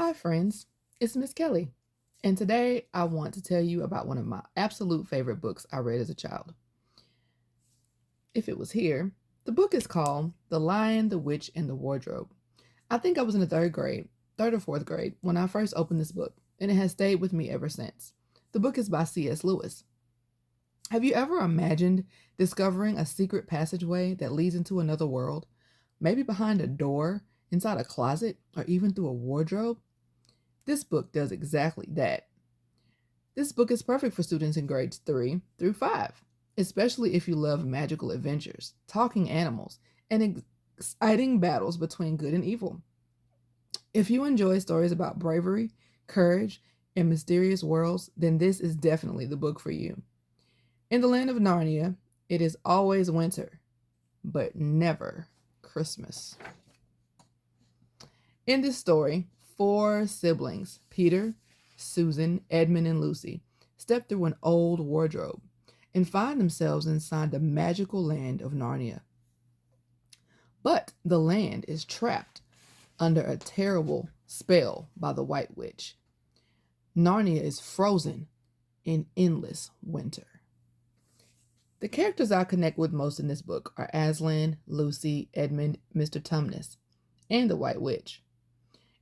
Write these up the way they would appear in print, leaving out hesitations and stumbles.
Hi, friends. It's Miss Kelly, and today I want to tell you about one of my absolute favorite books I read as a child. If it was here, the book is called The Lion, the Witch, and the Wardrobe. I think I was in the third or fourth grade, when I first opened this book, and it has stayed with me ever since. The book is by C.S. Lewis. Have you ever imagined discovering a secret passageway that leads into another world? Maybe behind a door, inside a closet, or even through a wardrobe? This book does exactly that. This book is perfect for students in grades 3 through 5, especially if you love magical adventures, talking animals, and exciting battles between good and evil. If you enjoy stories about bravery, courage, and mysterious worlds, then this is definitely the book for you. In the land of Narnia, it is always winter, but never Christmas. In this story, four siblings, Peter, Susan, Edmund, and Lucy, step through an old wardrobe and find themselves inside the magical land of Narnia. But the land is trapped under a terrible spell by the White Witch. Narnia is frozen in endless winter. The characters I connect with most in this book are Aslan, Lucy, Edmund, Mr. Tumnus, and the White Witch.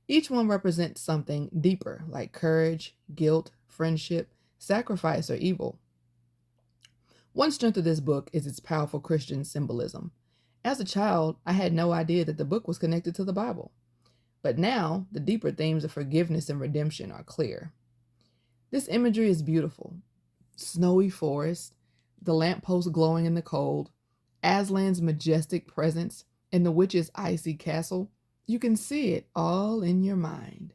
Each one represents something deeper, like courage, guilt, friendship, sacrifice, or evil. One strength of this book is its powerful Christian symbolism. As a child, I had no idea that the book was connected to the Bible. But now, the deeper themes of forgiveness and redemption are clear. This imagery is beautiful. Snowy forest, the lamppost glowing in the cold, Aslan's majestic presence, and the witch's icy castle. You can see it all in your mind.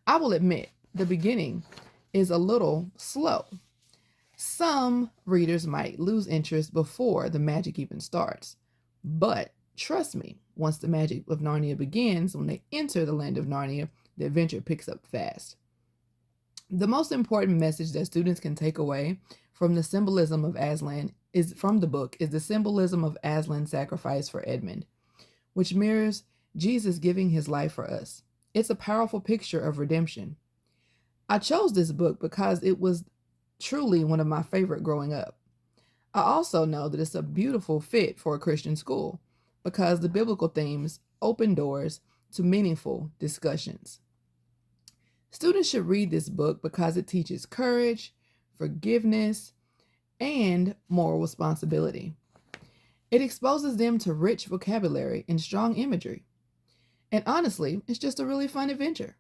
I will admit, the beginning is a little slow. Some readers might lose interest before the magic even starts. But trust me, once the magic of Narnia begins, when they enter the land of Narnia, the adventure picks up fast. The most important message that students can take away from the symbolism of Aslan is from the book is the symbolism of Aslan's sacrifice for Edmund, which mirrors Jesus giving his life for us. It's a powerful picture of redemption. I chose this book because it was truly one of my favorite growing up. I also know that it's a beautiful fit for a Christian school because the biblical themes open doors to meaningful discussions. Students should read this book because it teaches courage, forgiveness, and moral responsibility. It exposes them to rich vocabulary and strong imagery. And honestly, it's just a really fun adventure.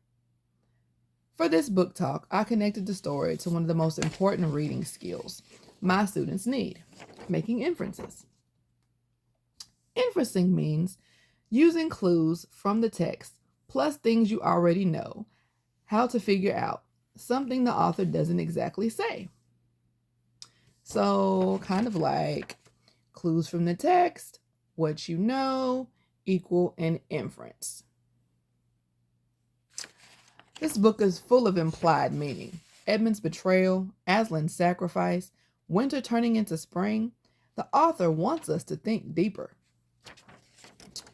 For this book talk, I connected the story to one of the most important reading skills my students need, making inferences. Inferencing means using clues from the text plus things you already know how to figure out something the author doesn't exactly say. So, kind of like clues from the text, what you know, equal an inference. This book is full of implied meaning. Edmund's betrayal, Aslan's sacrifice, winter turning into spring. The author wants us to think deeper.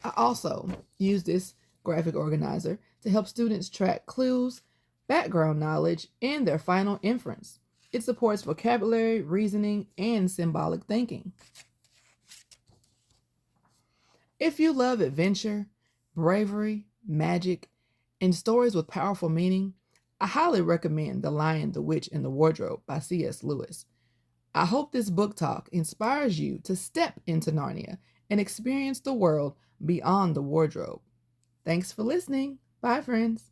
I also use this graphic organizer to help students track clues, background knowledge, and their final inference. It supports vocabulary, reasoning, and symbolic thinking. If you love adventure, bravery, magic, and stories with powerful meaning, I highly recommend The Lion, the Witch, and the Wardrobe by C.S. Lewis. I hope this book talk inspires you to step into Narnia and experience the world beyond the wardrobe. Thanks for listening. Bye, friends.